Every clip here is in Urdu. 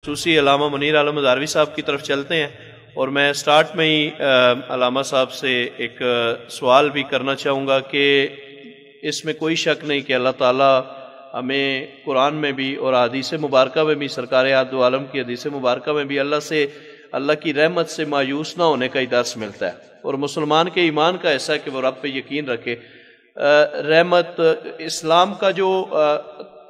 خصوصی علامہ منیر عالم مزاروی صاحب کی طرف چلتے ہیں، اور میں سٹارٹ میں ہی علامہ صاحب سے ایک سوال بھی کرنا چاہوں گا کہ اس میں کوئی شک نہیں کہ اللہ تعالیٰ ہمیں قرآن میں بھی اور حدیث مبارکہ میں بھی، سرکار دو عالم کی حدیث مبارکہ میں بھی اللہ کی رحمت سے مایوس نہ ہونے کا ہی درس ملتا ہے، اور مسلمان کے ایمان کا ایسا ہے کہ وہ رب پہ یقین رکھے۔ رحمت اسلام کا جو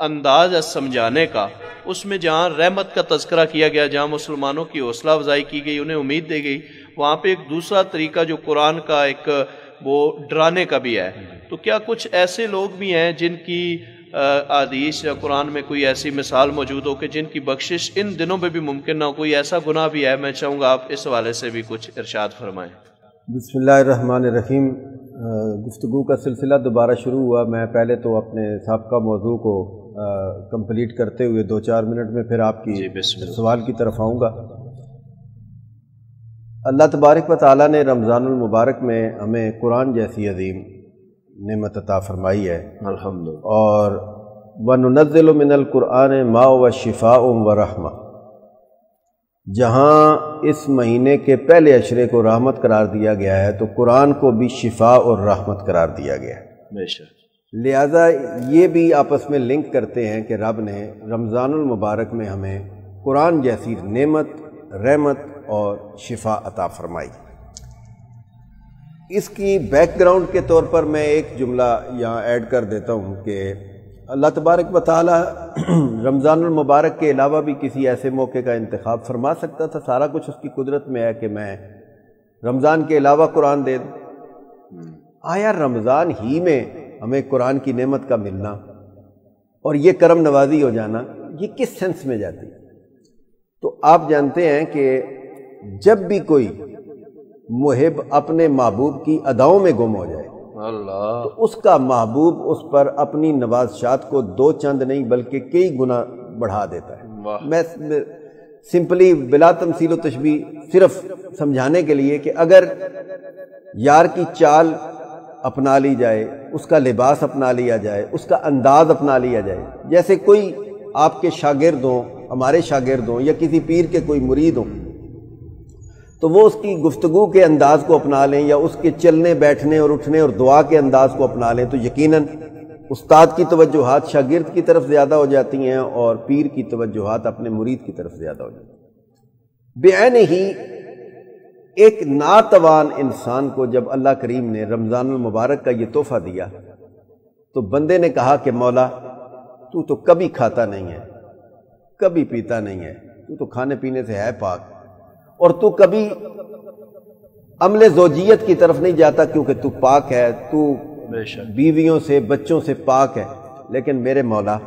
انداز ہے سمجھانے کا، اس میں جہاں رحمت کا تذکرہ کیا گیا، جہاں مسلمانوں کی حوصلہ افزائی کی گئی، انہیں امید دی گئی، وہاں پہ ایک دوسرا طریقہ جو قرآن کا ایک وہ ڈرانے کا بھی ہے۔ تو کیا کچھ ایسے لوگ بھی ہیں جن کی حدیث یا قرآن میں کوئی ایسی مثال موجود ہو کہ جن کی بخشش ان دنوں میں بھی ممکن نہ ہو؟ کوئی ایسا گناہ بھی ہے؟ میں چاہوں گا آپ اس حوالے سے بھی کچھ ارشاد فرمائیں۔ بسم اللہ الرحمن الرحیم۔ گفتگو کا سلسلہ دوبارہ شروع ہوا۔ میں پہلے تو اپنے سابقہ موضوع کو کمپلیٹ کرتے ہوئے 2-4 منٹ میں پھر آپ کی سوال کی طرف آؤں گا۔ اللہ تبارک و تعالیٰ نے رمضان المبارک میں ہمیں قرآن جیسی عظیم نعمت عطا فرمائی ہے، الحمدللہ، اور وَنُنَزِّلُ مِنَ الْقُرْآنِ مَا هُوَ شِفَاءٌ وَرَحْمَةٌ، جہاں اس مہینے کے پہلے عشرے کو رحمت قرار دیا گیا ہے تو قرآن کو بھی شفا اور رحمت قرار دیا گیا ہے۔ بے شک، لہٰذا یہ بھی آپس میں لنک کرتے ہیں کہ رب نے رمضان المبارک میں ہمیں قرآن جیسی نعمت، رحمت اور شفا عطا فرمائی۔ اس کی بیک گراؤنڈ کے طور پر میں ایک جملہ یہاں ایڈ کر دیتا ہوں کہ اللہ تبارک و تعالی رمضان المبارک کے علاوہ بھی کسی ایسے موقع کا انتخاب فرما سکتا تھا۔ سارا کچھ اس کی قدرت میں ہے کہ میں رمضان کے علاوہ قرآن دے دوں۔ آیا رمضان ہی میں ہمیں قرآن کی نعمت کا ملنا اور یہ کرم نوازی ہو جانا، یہ کس سینس میں جاتی ہے؟ تو آپ جانتے ہیں کہ جب بھی کوئی محب اپنے محبوب کی اداؤں میں گم ہو جائے تو اس کا محبوب اس پر اپنی نوازشات کو 2 چند نہیں بلکہ کئی گنا بڑھا دیتا ہے۔ میں سمپلی بلا تمثیل و تشبیہ صرف سمجھانے کے لیے کہ اگر یار کی چال اپنا لی جائے، اس کا لباس اپنا لیا جائے، اس کا انداز اپنا لیا جائے، جیسے کوئی آپ کے شاگرد ہوں، ہمارے شاگرد ہوں، یا کسی پیر کے کوئی مرید ہوں، تو وہ اس کی گفتگو کے انداز کو اپنا لیں یا اس کے چلنے بیٹھنے اور اٹھنے اور دعا کے انداز کو اپنا لیں تو یقیناً استاد کی توجہات شاگرد کی طرف زیادہ ہو جاتی ہیں اور پیر کی توجہات اپنے مرید کی طرف زیادہ ہو جاتی ہیں۔ بعین ہی ایک ناتوان انسان کو جب اللہ کریم نے رمضان المبارک کا یہ تحفہ دیا تو بندے نے کہا کہ مولا تو کبھی کھاتا نہیں ہے، کبھی پیتا نہیں ہے، تو کھانے پینے سے ہے پاک، اور تو کبھی عمل زوجیت کی طرف نہیں جاتا کیونکہ تو پاک ہے، تو بیویوں سے بچوں سے پاک ہے، لیکن میرے مولا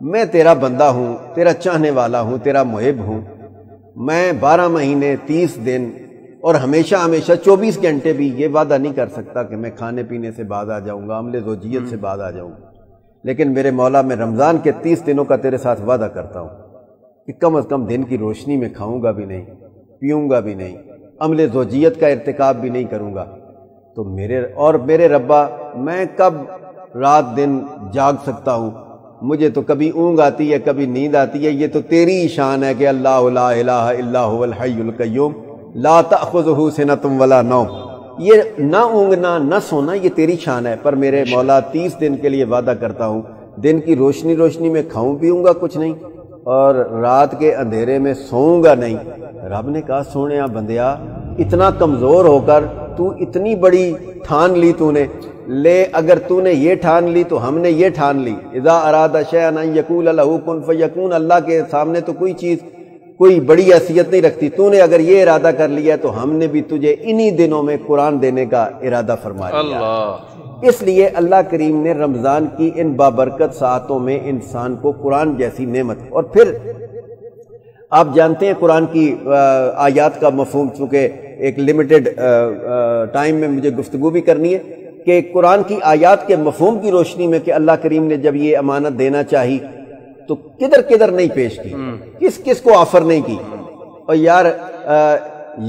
میں تیرا بندہ ہوں، تیرا چاہنے والا ہوں، تیرا محب ہوں، میں 12 مہینے 30 دن اور ہمیشہ 24 گھنٹے بھی یہ وعدہ نہیں کر سکتا کہ میں کھانے پینے سے باز آ جاؤں گا، عمل زوجیت سے باز آ جاؤں گا، لیکن میرے مولا میں رمضان کے 30 دنوں کا تیرے ساتھ وعدہ کرتا ہوں کہ کم از کم دن کی روشنی میں کھاؤں گا بھی نہیں، پیوں گا بھی نہیں، عمل زوجیت کا ارتکاب بھی نہیں کروں گا، تو میرے ربا میں کب رات دن جاگ سکتا ہوں؟ مجھے تو کبھی اونگ آتی ہے، کبھی نیند آتی ہے، یہ تو تیری ہی شان ہے کہ اللہ لا الہ الا هو الحی القیوم لا تأخذہ سنۃ ولا نوم، یہ نہ اونگنا نہ سونا یہ تیری شان ہے، پر میرے مولا 30 دن کے لیے وعدہ کرتا ہوں دن کی روشنی میں کھاؤں پیوں گا کچھ نہیں اور رات کے اندھیرے میں سوؤں گا نہیں۔ رب نے کہا سونیا بندیا اتنا کمزور ہو کر تو اتنی بڑی ٹھان لی تو نے، لے اگر تو نے یہ ٹھان لی تو ہم نے یہ ٹھان لی، اذا اراد شیئا ان یقول له کن فیکون، اللہ کے سامنے تو کوئی چیز کوئی بڑی حیثیت نہیں رکھتی، تو نے اگر یہ ارادہ کر لیا تو ہم نے بھی تجھے انہی دنوں میں قرآن دینے کا ارادہ فرما لیا۔ اس لیے اللہ کریم نے رمضان کی ان بابرکت ساعتوں میں انسان کو قرآن جیسی نعمت، اور پھر آپ جانتے ہیں قرآن کی آیات کا مفہوم، چونکہ ایک لمیٹڈ ٹائم میں مجھے گفتگو بھی کرنی ہے کہ قرآن کی آیات کے مفہوم کی روشنی میں کہ اللہ کریم نے جب یہ امانت دینا چاہی تو کدھر نہیں پیش کی، کس کو آفر نہیں کی، اور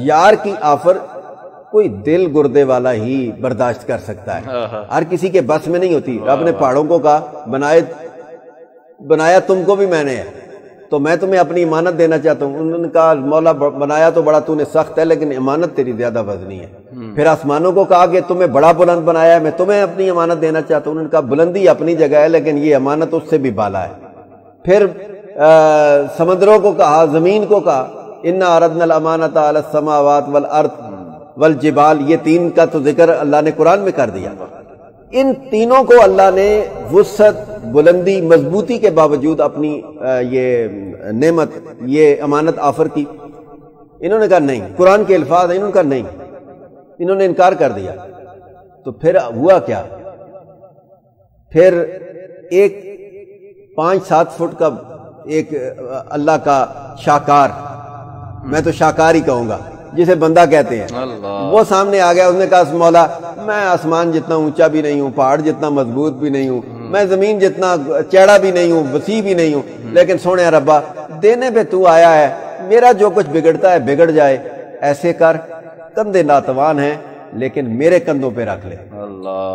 یار کی آفر کوئی دل گردے والا ہی برداشت کر سکتا ہے، ہر کسی کے بس میں نہیں ہوتی۔ رب نے پہاڑوں کو کہا بنایا تم کو بھی میں نے ہے، تو میں تمہیں اپنی امانت دینا چاہتا ہوں. انہوں نے کہا مولا بنایا تو بڑا تو نے سخت ہے لیکن امانت تیری زیادہ وزنی ہے. پھر آسمانوں کو کہا کہ تمہیں بڑا بلند بنایا ہے, میں تمہیں اپنی امانت دینا چاہتا ہوں. انہوں نے کہا بلندی اپنی جگہ ہے لیکن یہ امانت اس سے بھی بالا ہے. پھر سمندروں کو کہا, زمین کو کہا انا عرضنا الامانۃ علی السماوات والارض والجبال, یہ تین کا تو ذکر اللہ نے قرآن میں کر دیا. ان تینوں کو اللہ نے وسعت, بلندی, مضبوطی کے باوجود اپنی یہ نعمت, یہ امانت آفر کی. انہوں نے کہا نہیں, قرآن کے الفاظ ہیں, انہوں نے کہا نہیں, انہوں نے انکار کر دیا. تو پھر ہوا کیا؟ پھر ایک 5-7 فٹ کا ایک اللہ کا شاہکار, میں تو شاہکار ہی کہوں گا, جسے بندہ کہتے ہیں, وہ سامنے آ گیا. اس نے کہا مولا میں آسمان جتنا اونچا بھی نہیں ہوں, پہاڑ جتنا مضبوط بھی نہیں ہوں, میں زمین جتنا چیڑا بھی نہیں ہوں, وسیع بھی نہیں ہوں, لیکن سونے ربا دینے پہ تو آیا ہے, میرا جو کچھ بگڑتا ہے بگڑ جائے, ایسے کر, کندھے ناتوان ہیں لیکن میرے کندھوں پہ رکھ لے.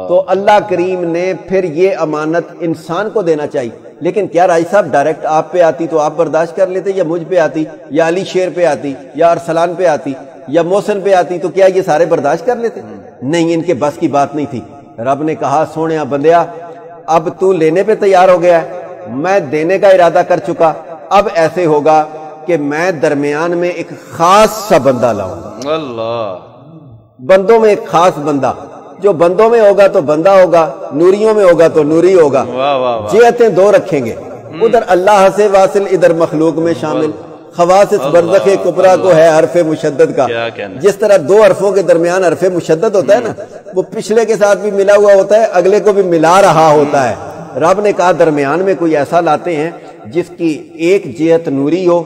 تو اللہ کریم نے پھر یہ امانت انسان کو دینا چاہیے. لیکن کیا رائی صاحب ڈائریکٹ آپ پہ آتی تو آپ برداشت کر لیتے, یا مجھ پہ آتی, یا علی شیر پہ آتی, یا ارسلان پہ آتی, یا محسن پہ آتی, تو کیا یہ سارے برداشت کر لیتے؟ نہیں, ان کے بس کی بات نہیں تھی. رب نے کہا سونے بندیا اب تو لینے پہ تیار ہو گیا ہے, میں دینے کا ارادہ کر چکا, اب ایسے ہوگا کہ میں درمیان میں ایک خاص سا بندہ لاؤں گا. اللہ, بندوں میں ایک خاص بندہ, جو بندوں میں ہوگا تو بندہ ہوگا, نوریوں میں ہوگا تو نوری ہوگا. جہتیں دو رکھیں گے, ادھر اللہ سے واصل, ادھر مخلوق میں شامل. خواص اس برزخ کبریٰ کو ہے حرف مشدد کا. جس طرح دو حرفوں کے درمیان حرف مشدد ہوتا ہے نا, وہ پچھلے کے ساتھ بھی ملا ہوا ہوتا ہے, اگلے کو بھی ملا رہا ہوتا ہے. رب نے کہا درمیان میں کوئی ایسا لاتے ہیں جس کی ایک جہت نوری ہو,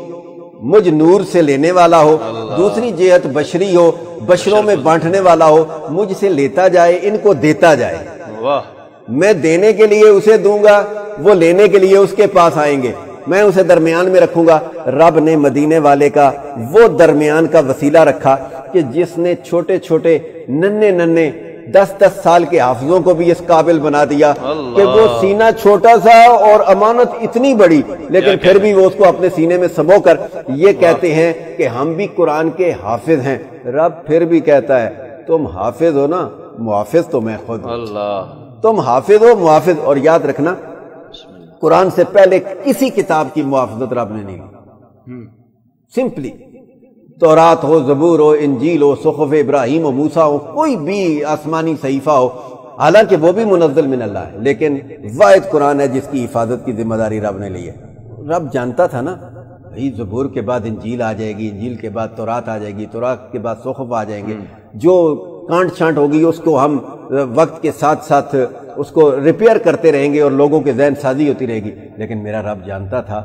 مجھ نور سے لینے والا ہو, دوسری جہت بشری ہو, بشروں میں بانٹنے والا ہو, مجھ سے لیتا جائے, ان کو دیتا جائے. میں دینے کے لیے اسے دوں گا, وہ لینے کے لیے اس کے پاس آئیں گے, میں اسے درمیان میں رکھوں گا. رب نے مدینے والے کا وہ درمیان کا وسیلہ رکھا کہ جس نے چھوٹے چھوٹے ننھے 10 سال کے حافظوں کو بھی اس قابل بنا دیا کہ وہ سینہ چھوٹا سا اور امانت اتنی بڑی, لیکن پھر بھی وہ اس کو اپنے سینے میں سمو کر یہ کہتے ہیں کہ ہم بھی قرآن کے حافظ ہیں. رب پھر بھی کہتا ہے تم حافظ ہو نا, محافظ تو میں خود ہوں. تم حافظ ہو, محافظ. اور یاد رکھنا قرآن سے پہلے کسی کتاب کی محافظت رب نے نہیں لی. سمپلی تورات ہو, زبور ہو, انجیل ہو, صحف ابراہیم ہو, موسیٰ ہو, کوئی بھی آسمانی صحیفہ ہو, حالانکہ وہ بھی منزل من اللہ ہے, لیکن واحد قرآن ہے جس کی حفاظت کی ذمہ داری رب نے لی ہے. رب جانتا تھا نا بھائی زبور کے بعد انجیل آ جائے گی, انجیل کے بعد تورات آ جائے گی, تورات کے بعد صحف آ جائیں گے, جو کانٹ چھانٹ ہوگی اس کو ہم وقت کے ساتھ ساتھ اس کو ریپیئر کرتے رہیں گے اور لوگوں کے ذہن سازی ہوتی رہے گی. لیکن میرا رب جانتا تھا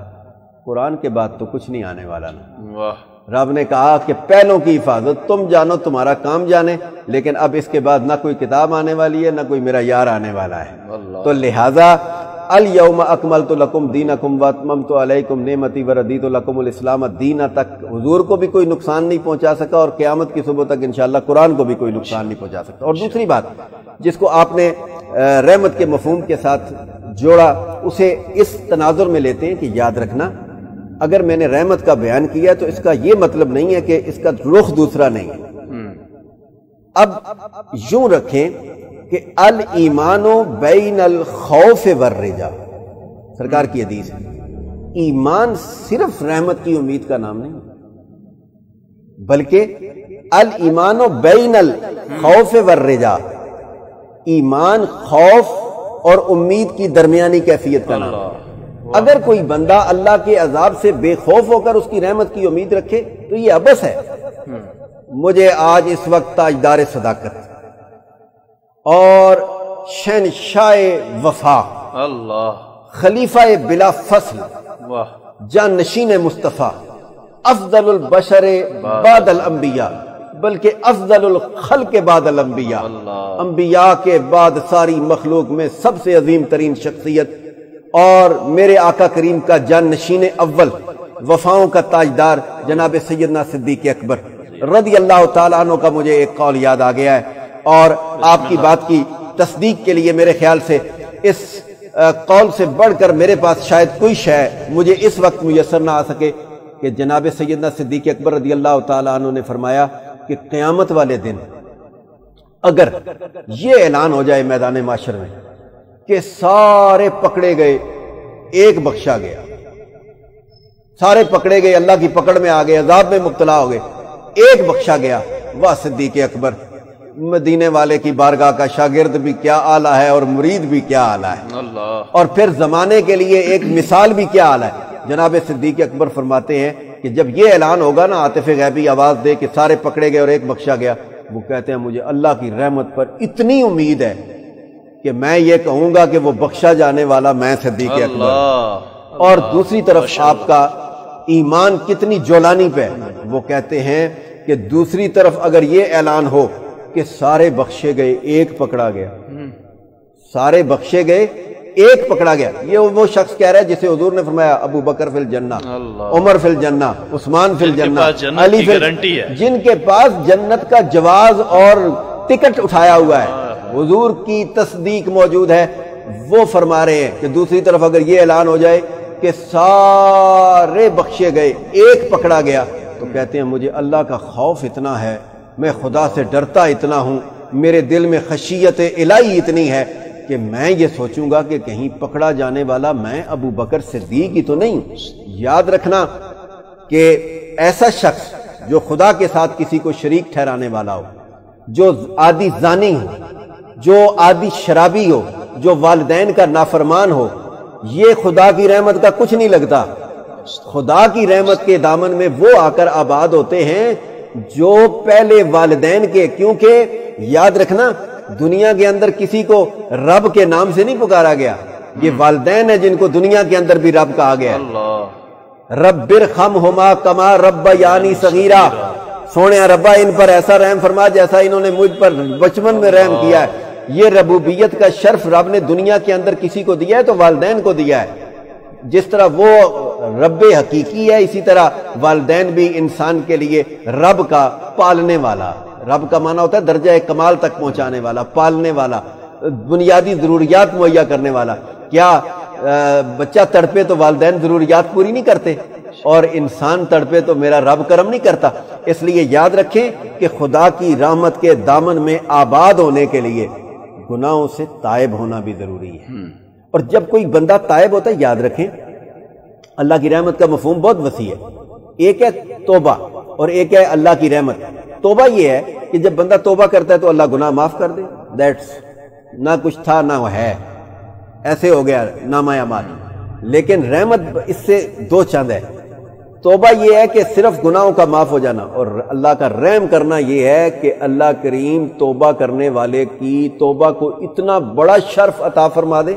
قرآن کے بعد تو کچھ نہیں آنے والا نا. رب نے کہا کہ پہلوں کی حفاظت تم جانو, تمہارا کام جانے, لیکن اب اس کے بعد نہ کوئی کتاب آنے والی ہے, نہ کوئی میرا یار آنے والا ہے. تو لہٰذا الیوم اکملت لکم دینکم واتممت علیکم نعمتی ورضیت لکم الاسلام دینا تک حضور کو بھی کوئی نقصان نہیں پہنچا سکا, اور قیامت کی صبح تک انشاءاللہ قرآن کو بھی کوئی نقصان نہیں پہنچا سکتا. اور دوسری بات جس کو آپ نے رحمت کے مفہوم کے ساتھ جوڑا, اسے اس تناظر میں لیتے ہیں کہ یاد رکھنا اگر میں نے رحمت کا بیان کیا تو اس کا یہ مطلب نہیں ہے کہ اس کا رخ دوسرا نہیں ہے. اب یوں رکھیں کہ الایمان بین الخوف والرجا, سرکار کی حدیث ہے, ایمان صرف رحمت کی امید کا نام نہیں بلکہ الایمان بین الخوف والرجا, ایمان خوف اور امید کی درمیانی کیفیت کا نام. اگر کوئی بندہ اللہ کے عذاب سے بے خوف ہو کر اس کی رحمت کی امید رکھے تو یہ عبث ہے. مجھے آج اس وقت تاجدار صداقت اور شہنشاہ وفا, خلیفہ بلا فصل, جانشین مصطفیٰ, افضل البشر بعد الانبیاء, بلکہ افضل الخلق بعد الانبیاء, انبیاء کے بعد ساری مخلوق میں سب سے عظیم ترین شخصیت, اور میرے آقا کریم کا جانشین اول, وفاؤں کا تاجدار جناب سیدنا صدیق اکبر رضی اللہ تعالیٰ عنہ کا مجھے ایک قول یاد آ گیا ہے, اور آپ کی بات کی تصدیق کے لیے میرے خیال سے اس قول سے بڑھ کر میرے پاس شاید کوئی شے مجھے اس وقت میسر نہ آ سکے کہ جناب سیدنا صدیق اکبر رضی اللہ تعالیٰ عنہ نے فرمایا کہ قیامت والے دن اگر یہ اعلان ہو جائے میدان معاشر میں کہ سارے پکڑے گئے ایک بخشا گیا، سارے پکڑے گئے اللہ کی پکڑ میں آ گئے، عذاب میں مبتلا ہو گئے، ایک بخشا گیا، واہ صدیق اکبر، مدینے والے کی بارگاہ کا شاگرد بھی کیا اعلیٰ ہے اور مرید بھی کیا اعلیٰ ہے، اور پھر زمانے کے لیے ایک مثال بھی کیا اعلیٰ ہے۔ جناب صدیق اکبر فرماتے ہیں کہ جب یہ اعلان ہوگا نا، عاطف غیبی آواز دے کہ سارے پکڑے گئے اور ایک بخشا گیا، وہ کہتے ہیں مجھے اللہ کی رحمت پر اتنی امید ہے کہ میں یہ کہوں گا کہ وہ بخشا جانے والا میں صدیق اکبر۔ اور دوسری طرف آپ کا ایمان کتنی جولانی پہ، وہ کہتے ہیں کہ دوسری طرف اگر یہ اعلان ہو کہ سارے بخشے گئے ایک پکڑا گیا، سارے بخشے گئے ایک پکڑا گیا، یہ وہ شخص کہہ رہا ہے جسے حضور نے فرمایا ابو بکر فی الجنہ، عمر فی الجنہ، عثمان فی الجنہ، علی فی الجنہ، جن کے پاس جنت کا جواز اور ٹکٹ اٹھایا ہوا ہے، حضور کی تصدیق موجود ہے، وہ فرما رہے ہیں کہ دوسری طرف اگر یہ اعلان ہو جائے کہ سارے بخشے گئے ایک پکڑا گیا، تو کہتے ہیں مجھے اللہ کا خوف اتنا ہے، میں خدا سے ڈرتا اتنا ہوں، میرے دل میں خشیت الہی اتنی ہے کہ میں یہ سوچوں گا کہ کہیں پکڑا جانے والا میں ابو بکر صدیق ہی تو نہیں۔ یاد رکھنا کہ ایسا شخص جو خدا کے ساتھ کسی کو شریک ٹھہرانے والا ہو، جو عادی زانی ہو، جو عادی شرابی ہو، جو والدین کا نافرمان ہو، یہ خدا کی رحمت کا کچھ نہیں لگتا۔ خدا کی رحمت کے دامن میں وہ آ کر آباد ہوتے ہیں جو پہلے والدین کے، کیونکہ یاد رکھنا دنیا کے اندر کسی کو رب کے نام سے نہیں پکارا گیا، یہ والدین ہیں جن کو دنیا کے اندر بھی رب کہا گیا ہے۔ رب ارحمہما کما ربیانی صغیرا، سونے ربا ان پر ایسا رحم فرما جیسا انہوں نے مجھ پر بچپن میں رحم کیا ہے۔ یہ ربوبیت کا شرف رب نے دنیا کے اندر کسی کو دیا ہے تو والدین کو دیا ہے۔ جس طرح وہ رب حقیقی ہے، اسی طرح والدین بھی انسان کے لیے رب کا پالنے والا، رب کا معنی ہوتا ہے درجہ کمال تک پہنچانے والا، پالنے والا، بنیادی ضروریات مہیا کرنے والا۔ کیا بچہ تڑپے تو والدین ضروریات پوری نہیں کرتے، اور انسان تڑپے تو میرا رب کرم نہیں کرتا؟ اس لیے یاد رکھیں کہ خدا کی رحمت کے دامن میں آباد ہونے کے لیے گناہوں سے تائب ہونا بھی ضروری ہے۔ اور جب کوئی بندہ تائب ہوتا ہے، یاد رکھیں اللہ کی رحمت کا مفہوم بہت وسیع ہے، ایک ہے توبہ اور ایک ہے اللہ کی رحمت۔ توبہ یہ ہے کہ جب بندہ توبہ کرتا ہے تو اللہ گناہ معاف کر دے، دیٹس نہ کچھ تھا نہ وہ ہے، ایسے ہو گیا نامہ اعمال۔ لیکن رحمت اس سے دو چند ہے، توبہ یہ ہے کہ صرف گناہوں کا معاف ہو جانا، اور اللہ کا رحم کرنا یہ ہے کہ اللہ کریم توبہ کرنے والے کی توبہ کو اتنا بڑا شرف عطا فرما دے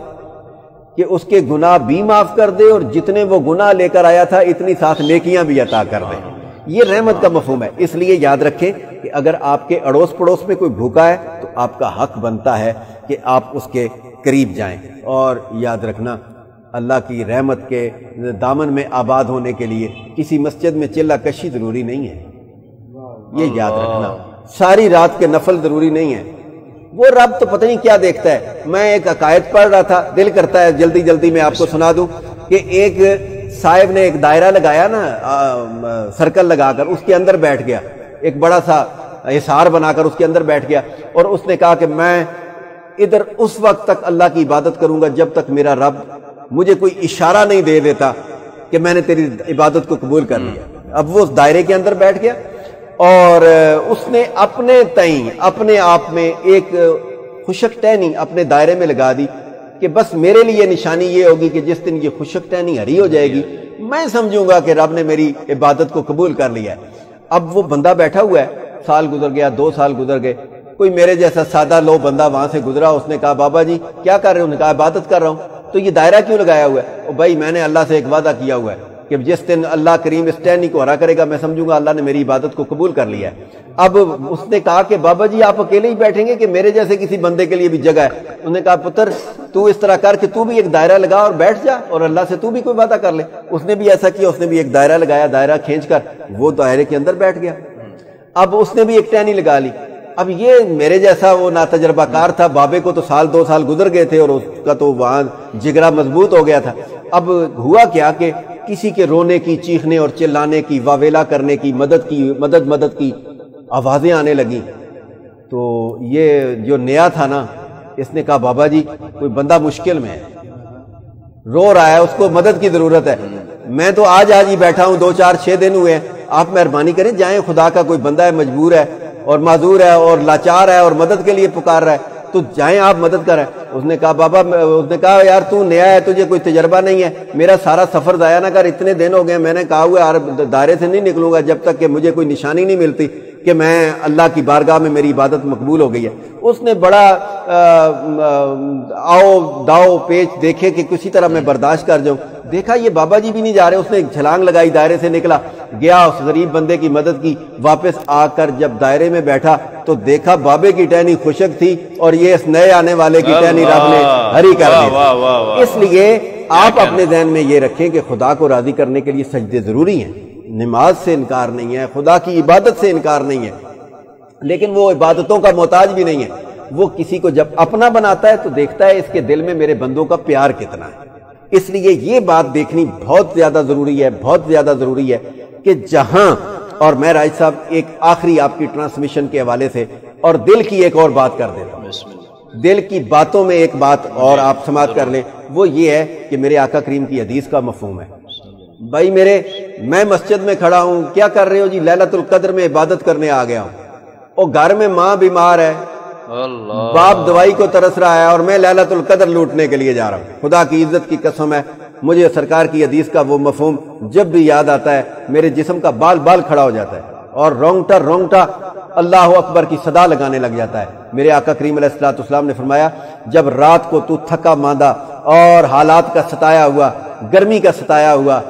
کہ اس کے گناہ بھی معاف کر دے، اور جتنے وہ گناہ لے کر آیا تھا اتنی ساتھ نیکیاں بھی عطا کر دے۔ یہ رحمت کا مفہوم ہے۔ اس لیے یاد رکھیں کہ اگر آپ کے اڑوس پڑوس میں کوئی بھوکا ہے تو آپ کا حق بنتا ہے کہ آپ اس کے قریب جائیں۔ اور یاد رکھنا اللہ کی رحمت کے دامن میں آباد ہونے کے لیے کسی مسجد میں چلہ کشی ضروری نہیں ہے، یہ یاد رکھنا۔ ساری رات کے نفل ضروری نہیں ہے، وہ رب تو پتہ نہیں کیا دیکھتا ہے۔ میں ایک عقائد پڑھ رہا تھا، دل کرتا ہے جلدی جلدی میں آپ کو سنا دوں کہ ایک صاحب نے ایک دائرہ لگایا نا، سرکل لگا کر اس کے اندر بیٹھ گیا، ایک بڑا سا حصار بنا کر اس کے اندر بیٹھ گیا، اور اس نے کہا کہ میں ادھر اس وقت تک اللہ کی عبادت کروں گا جب تک میرا رب مجھے کوئی اشارہ نہیں دے دیتا کہ میں نے تیری عبادت کو قبول کر لیا۔ اب وہ اس دائرے کے اندر بیٹھ گیا، اور اس نے اپنے تئیں اپنے آپ میں ایک خشک ٹہنی اپنے دائرے میں لگا دی کہ بس میرے لیے نشانی یہ ہوگی کہ جس دن یہ خشک ٹہنی ہری ہو جائے گی میں سمجھوں گا کہ رب نے میری عبادت کو قبول کر لیا ہے۔ اب وہ بندہ بیٹھا ہوا ہے، سال گزر گیا، 2 سال گزر گئے، کوئی میرے جیسا سادہ لو بندہ وہاں سے گزرا، اس نے کہا بابا جی کیا کر رہے ہو؟ انہوں نے کہا عبادت کر رہا ہوں۔ تو یہ دائرہ کیوں لگایا ہوا ہے؟ او بھائی میں نے اللہ سے ایک وعدہ کیا ہوا ہے کہ جس دن اللہ کریم اس ٹہنی کو ہرا کرے گا میں سمجھوں گا اللہ نے میری عبادت کو قبول کر لیا ہے۔ اب اس نے کہا کہ بابا جی آپ اکیلے ہی بیٹھیں گے کہ میرے جیسے کسی بندے کے لیے بھی جگہ ہے؟ انہوں نے کہا پتر تو اس طرح کر کہ تو بھی ایک دائرہ لگا اور بیٹھ جا اور اللہ سے تو بھی کوئی وعدہ کر لے۔ اس نے بھی ایسا کیا، اس نے بھی ایک دائرہ لگایا، دائرہ کھینچ کر وہ دائرے کے اندر بیٹھ گیا۔ اب اس نے بھی ایک ٹہنی لگا لی۔ اب یہ میرے جیسا وہ ناتجربہ کار تھا، بابے کو تو سال 2 سال گزر گئے تھے اور اس کا تو وہاں جگرا مضبوط ہو گیا تھا۔ اب ہوا کیا کہ کسی کے رونے کی، چیخنے اور چلانے کی، واویلا کرنے کی، مدد کی آوازیں آنے لگیں۔ تو یہ جو نیا تھا نا، اس نے کہا بابا جی کوئی بندہ مشکل میں ہے، رو رہا ہے، اس کو مدد کی ضرورت ہے، میں تو آج ہی بیٹھا ہوں، 2 4 6 دن ہوئے ہیں، آپ مہربانی کریں جائیں، خدا کا کوئی بندہ ہے، مجبور ہے اور معذور ہے اور لاچار ہے اور مدد کے لیے پکار رہا ہے، تو جائیں آپ مدد کریں۔ اس نے کہا بابا، اس نے کہا یار تو نیا ہے، تجھے کوئی تجربہ نہیں ہے، میرا سارا سفر ضائع نہ کر، اتنے دن ہو گئے، میں نے کہا ہوا یار دائرے سے نہیں نکلوں گا جب تک کہ مجھے کوئی نشانی نہیں ملتی کہ میں اللہ کی بارگاہ میں میری عبادت مقبول ہو گئی ہے۔ اس نے بڑا آؤ داؤ پیچ دیکھے کہ کسی طرح میں برداشت کر جاؤں، دیکھا یہ بابا جی بھی نہیں جا رہے، اس نے ایک چھلانگ لگائی، دائرے سے نکلا، گیا اس غریب بندے کی مدد کی، واپس آ کر جب دائرے میں بیٹھا تو دیکھا بابے کی ٹہنی خشک تھی اور یہ اس نئے آنے والے کی ٹہنی رب نے ہری کر دی۔ اس لیے آپ اپنے ذہن میں یہ رکھیں کہ خدا کو راضی کرنے کے لیے سجدے ضروری ہیں، نماز سے انکار نہیں ہے، خدا کی عبادت سے انکار نہیں ہے، لیکن وہ عبادتوں کا محتاج بھی نہیں ہے۔ وہ کسی کو جب اپنا بناتا ہے تو دیکھتا ہے اس کے دل میں میرے بندوں کا پیار کتنا ہے۔ اس لیے یہ بات دیکھنی بہت زیادہ ضروری ہے، بہت زیادہ ضروری ہے کہ جہاں، اور میں راج صاحب ایک آخری آپ کی ٹرانسمیشن کے حوالے سے اور دل کی ایک اور بات کر دیتا ہوں، دل کی باتوں میں ایک بات اور آپ سماعت کر لیں، وہ یہ ہے کہ میرے آقا کریم کی حدیث کا مفہوم ہے۔ بھائی میں مسجد میں کھڑا ہوں، کیا کر رہے ہو جی؟ لیلۃ القدر میں عبادت کرنے آ گیا ہوں، اور گھر میں ماں بیمار ہے، باپ دوائی کو ترس رہا ہے، اور میں لیلۃ القدر لوٹنے کے لیے جا رہا ہوں۔ خدا کی عزت کی قسم ہے، مجھے سرکار کی حدیث کا وہ مفہوم جب بھی یاد آتا ہے میرے جسم کا بال کھڑا ہو جاتا ہے اور رونگٹا اللہ اکبر کی صدا لگانے لگ جاتا ہے۔ میرے آقا کریم علیہ الصلوۃ والسلام نے فرمایا جب رات کو تو تھکا ماندہ اور حالات کا ستایا ہوا، گرمی کا ستایا ہوا،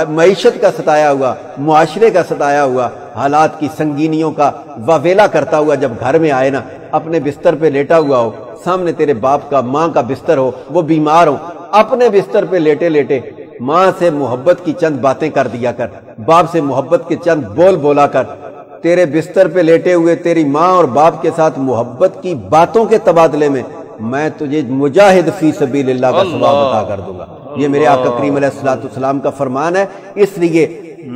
معیشت کا ستایا ہوا، معاشرے کا ستایا ہوا، حالات کی سنگینیوں کا واویلا کرتا ہوا جب گھر میں آئے نا، اپنے بستر پہ لیٹا ہوا ہو، سامنے تیرے باپ کا، ماں کا بستر ہو، وہ بیمار ہو، اپنے بستر پہ لیٹے لیٹے ماں سے محبت کی چند باتیں کر دیا کر، باپ سے محبت کے چند بول بولا کر، تیرے بستر پہ لیٹے ہوئے تیری ماں اور باپ کے ساتھ محبت کی باتوں کے تبادلے میں میں تجھے مجاہد فی سبیل اللہ کا ثواب عطا کر دوں گا۔ یہ میرے آقا کریم علیہ الصلوۃ والسلام کا فرمان ہے۔ اس لیے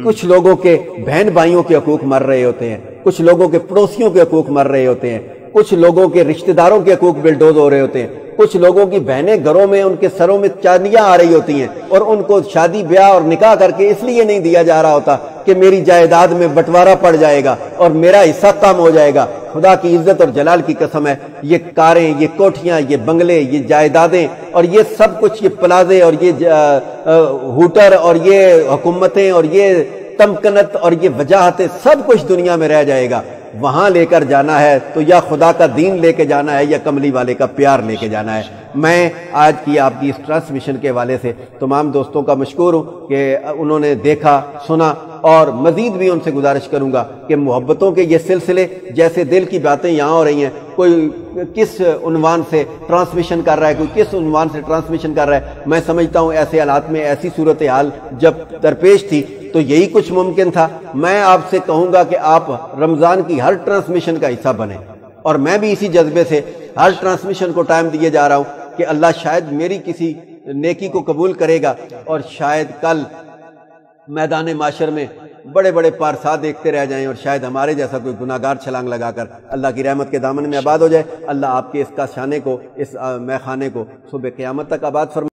کچھ لوگوں کے بہن بھائیوں کے حقوق مر رہے ہوتے ہیں، کچھ لوگوں کے پڑوسیوں کے حقوق مر رہے ہوتے ہیں، کچھ لوگوں کے رشتہ داروں کے حقوق بلڈوز ہو رہے ہوتے ہیں، کچھ لوگوں کی بہنیں گھروں میں ان کے سروں میں چاندیاں آ رہی ہوتی ہیں اور ان کو شادی بیاہ اور نکاح کر کے اس لیے نہیں دیا جا رہا ہوتا کہ میری جائیداد میں بٹوارا پڑ جائے گا اور میرا حصہ کم ہو جائے گا۔ خدا کی عزت اور جلال کی قسم ہے، یہ کاریں، یہ کوٹھیاں، یہ بنگلے، یہ جائیدادیں اور یہ سب کچھ، یہ پلازے اور یہ ہوٹر اور یہ حکومتیں اور یہ تمکنت اور یہ وجاہتیں، سب کچھ دنیا میں رہ جائے گا۔ وہاں لے کر جانا ہے تو یا خدا کا دین لے کے جانا ہے یا کملی والے کا پیار لے کے جانا ہے۔ میں آج کی آپ کی اس ٹرانسمیشن کے حوالے سے تمام دوستوں کا مشکور ہوں کہ انہوں نے دیکھا، سنا، اور مزید بھی ان سے گزارش کروں گا کہ محبتوں کے یہ سلسلے، جیسے دل کی باتیں یہاں ہو رہی ہیں، کوئی کس عنوان سے ٹرانسمیشن کر رہا ہے، کوئی کس عنوان سے ٹرانسمیشن کر رہا ہے، میں سمجھتا ہوں ایسے حالات میں، ایسی صورتحال جب درپیش تھی تو یہی کچھ ممکن تھا۔ میں آپ سے کہوں گا کہ آپ رمضان کی ہر ٹرانسمیشن کا حصہ بنیں، اور میں بھی اسی جذبے سے ہر ٹرانسمیشن کو ٹائم دیے جا رہا ہوں کہ اللہ شاید میری کسی نیکی کو قبول کرے گا، اور شاید کل میدان معاشر میں بڑے بڑے پارسا دیکھتے رہ جائیں اور شاید ہمارے جیسا کوئی گناہگار چھلانگ لگا کر اللہ کی رحمت کے دامن میں آباد ہو جائے۔ اللہ آپ کے اس کا شانے کو، اس مے خانے کو صبح قیامت تک آباد فرمائے۔